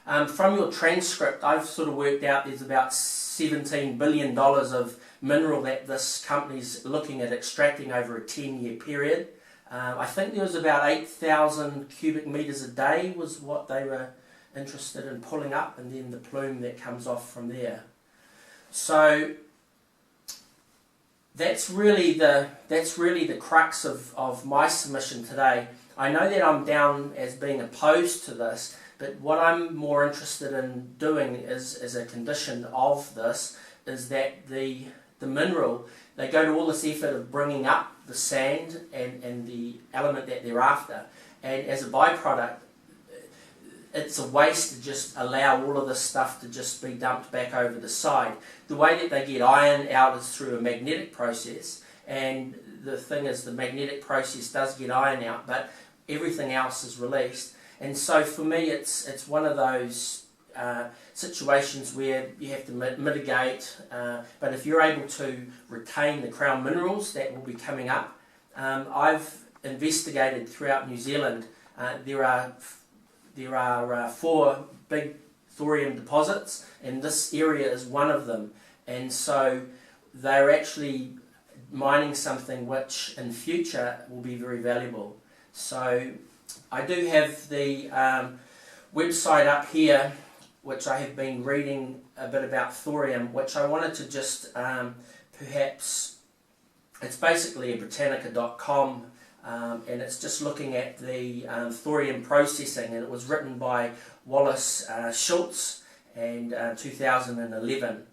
From your transcript, I've sort of worked out there's about $17 billion of mineral that this company's looking at extracting over a 10-year period. I think there was about 8,000 cubic meters a day was what they were interested in pulling up, and then the plume that comes off from there. So that's really the crux of my submission today. I know that I'm down as being opposed to this, but what I'm more interested in doing is, as a condition of this, is that the mineral, they go to all this effort of bringing up the sand and the element that they're after, and as a byproduct, it's a waste to just allow all of this stuff to just be dumped back over the side. The way that they get iron out is through a magnetic process, and the thing is the magnetic process does get iron out, but everything else is released. And so for me it's one of those situations where you have to mitigate, but if you're able to retain the crown minerals that will be coming up, I've investigated throughout New Zealand. There are 4 big thorium deposits, and this area is one of them, and so they're actually mining something which in future will be very valuable. So I do have the website up here, which I have been reading a bit about thorium, which I wanted to just perhaps, it's basically a Britannica.com, and it's just looking at the thorium processing, and it was written by Wallace Schultz in 2011.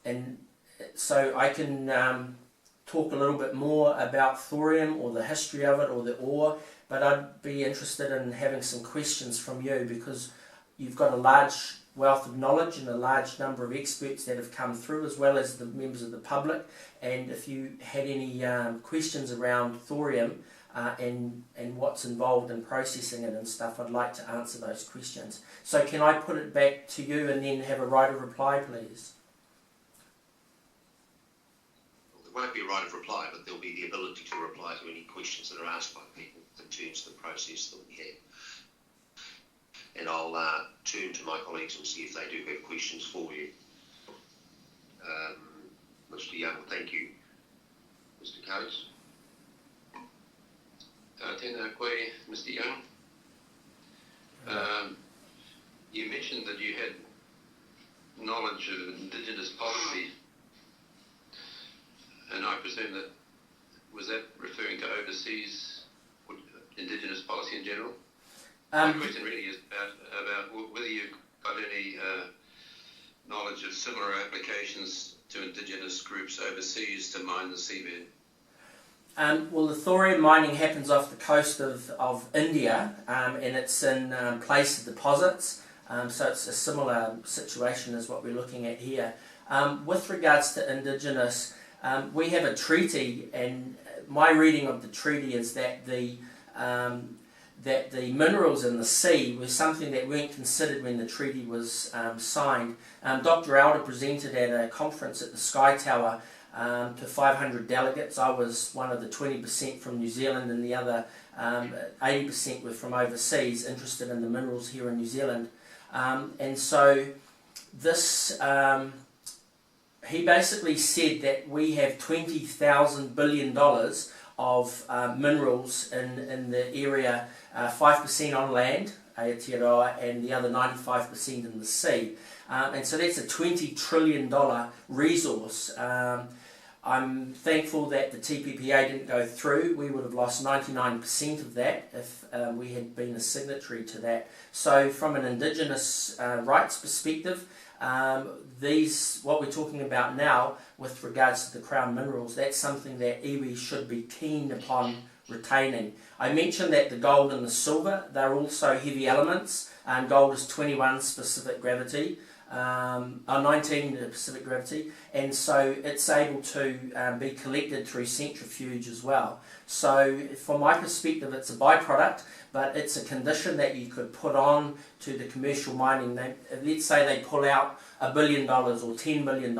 And so I can talk a little bit more about thorium or the history of it or the ore, but I'd be interested in having some questions from you, because you've got a large wealth of knowledge and a large number of experts that have come through, as well as the members of the public, and if you had any questions around thorium and what's involved in processing it and stuff, I'd like to answer those questions. So can I put it back to you and then have a right of reply, please? There won't be a right of reply, but there'll be the ability to reply to any questions that are asked by people in terms of the process that we have. And I'll turn to my colleagues and see if they do have questions for you. Mr. Young, thank you. Mr. Coates. Tēnā koe, Mr. Young. You mentioned that you had knowledge of Indigenous policy, and I presume that, was that referring to overseas Indigenous policy in general? My question really is about whether you've got any knowledge of similar applications to Indigenous groups overseas to mine the seabed. Well, the thorium mining happens off the coast of India, and it's in place deposits, so it's a similar situation as what we're looking at here. With regards to Indigenous, we have a treaty, and my reading of the treaty is that the minerals in the sea were something that weren't considered when the treaty was signed. Dr. Elder presented at a conference at the Sky Tower to 500 delegates. I was one of the 20% from New Zealand, and the other 80% were from overseas, interested in the minerals here in New Zealand. And so this, he basically said that we have $20,000 billion of minerals in the area, 5% on land, Aotearoa, and the other 95% in the sea. And so that's a $20 trillion resource. I'm thankful that the TPPA didn't go through. We would have lost 99% of that if we had been a signatory to that. So from an Indigenous rights perspective, what we're talking about now with regards to the crown minerals, that's something that iwi should be keen upon retaining. I mentioned that the gold and the silver, they're also heavy elements. Gold is 21 specific gravity, 19 specific gravity, and so it's able to be collected through centrifuge as well. So from my perspective, it's a byproduct, but it's a condition that you could put on to the commercial mining. Let's say they pull out $1 billion or $10 billion.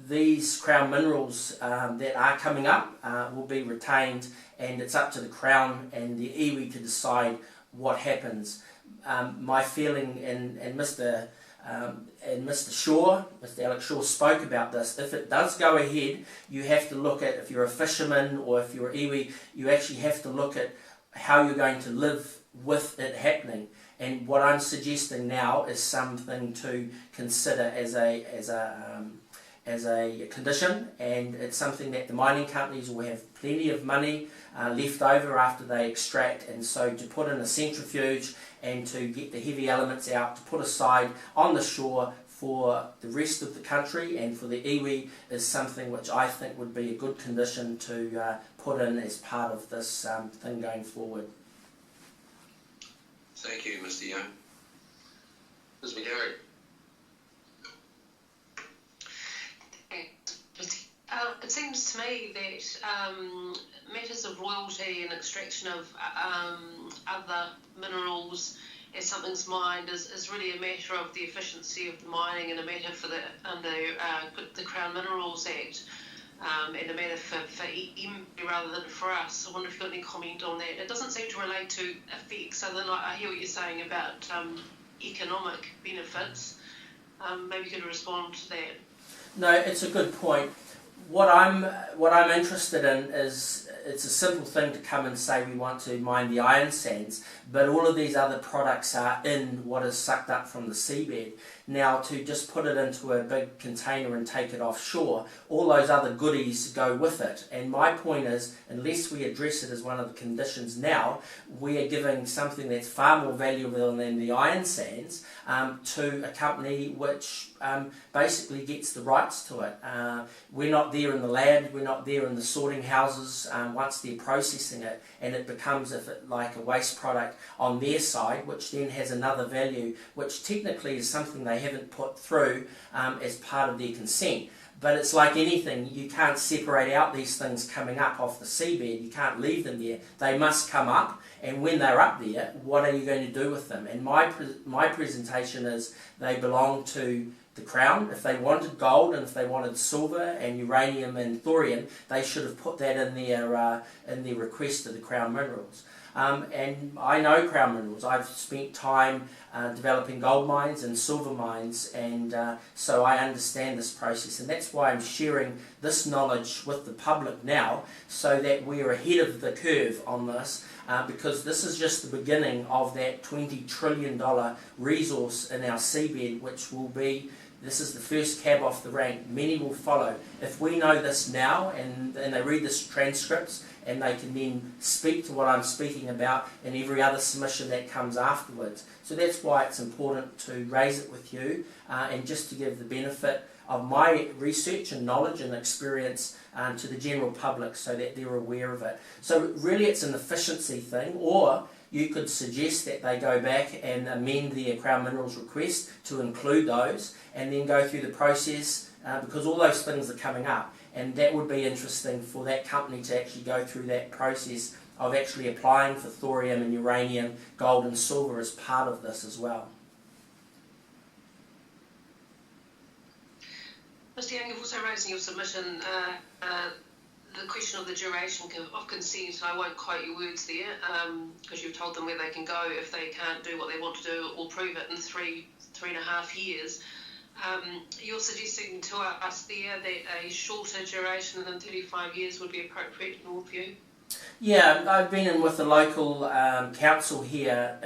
These crown minerals that are coming up will be retained, and it's up to the Crown and the iwi to decide what happens. my feeling, and Mr. Shaw, Mr. Alex Shaw spoke about this. If it does go ahead, you have to look at, if you're a fisherman or if you're iwi, you actually have to look at how you're going to live with it happening. And what I'm suggesting now is something to consider as a condition, and it's something that the mining companies will have plenty of money left over after they extract, and so to put in a centrifuge and to get the heavy elements out to put aside on the shore for the rest of the country and for the iwi is something which I think would be a good condition to put in as part of this thing going forward. Thank you, Mr. Young. Ms. McGarry. It seems to me that matters of royalty and extraction of other minerals as something's mined is really a matter of the efficiency of the mining and a matter for under the Crown Minerals Act and a matter for MB rather than for us. I wonder if you've got any comment on that. It doesn't seem to relate to effects other than I hear what you're saying about economic benefits. Maybe you could respond to that. No, it's a good point. What I'm interested in is, it's a simple thing to come and say we want to mine the iron sands, but all of these other products are in what is sucked up from the seabed. Now, to just put it into a big container and take it offshore, all those other goodies go with it. And my point is, unless we address it as one of the conditions now, we are giving something that's far more valuable than the iron sands to a company which basically gets the rights to it. We're not there in the lab, we're not there in the sorting houses once they're processing it, and it becomes like a waste product on their side, which then has another value, which technically is something they haven't put through as part of their consent. But it's like anything, you can't separate out these things coming up off the seabed, you can't leave them there. They must come up, and when they're up there, what are you going to do with them? And my presentation is they belong to the Crown. If they wanted gold and if they wanted silver and uranium and thorium, they should have put that in their request to the Crown Minerals. And I know Crown Minerals. I've spent time developing gold mines and silver mines, and so I understand this process, and that's why I'm sharing this knowledge with the public now, so that we're ahead of the curve on this, because this is just the beginning of that $20 trillion resource in our seabed, which will be, this is the first cab off the rank. Many will follow. If we know this now, and they read this transcripts, and they can then speak to what I'm speaking about in every other submission that comes afterwards. So that's why it's important to raise it with you, and just to give the benefit of my research and knowledge and experience to the general public, so that they're aware of it. So really it's an efficiency thing, or you could suggest that they go back and amend their Crown Minerals request to include those, and then go through the process, because all those things are coming up. And that would be interesting for that company to actually go through that process of actually applying for thorium and uranium, gold and silver as part of this as well. Mr. Young, you've also raised in your submission the question of the duration of consent. I won't quote your words there, because you've told them where they can go if they can't do what they want to do or prove it in three and a half years. You're suggesting to us there that a shorter duration than 35 years would be appropriate in your view? Yeah, I've been in with the local council here,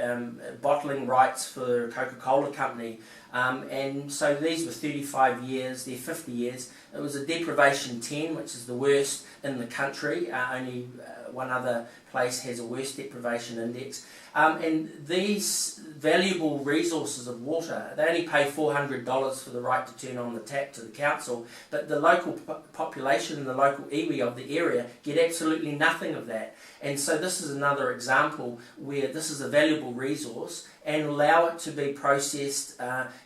bottling rights for Coca-Cola company, and so these were 35 years, they're 50 years. It was a deprivation 10, which is the worst in the country. Only one other place has a worse deprivation index. And these valuable resources of water, they only pay $400 for the right to turn on the tap to the council, but the local population and the local iwi of the area get absolutely nothing of that. And so this is another example where this is a valuable resource, and allow it to be processed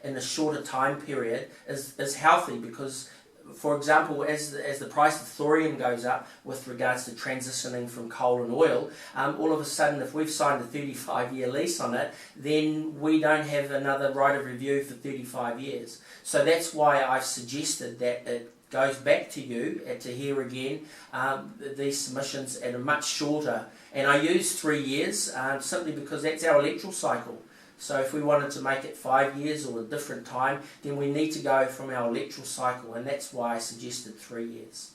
in a shorter time period is healthy, because for example, as the price of thorium goes up with regards to transitioning from coal and oil, all of a sudden if we've signed a 35-year lease on it, then we don't have another right of review for 35 years. So that's why I've suggested that it goes back to you to hear again these submissions at a much shorter, and I use 3 years simply because that's our electoral cycle. So if we wanted to make it 5 years or a different time, then we need to go from our electoral cycle, and that's why I suggested 3 years.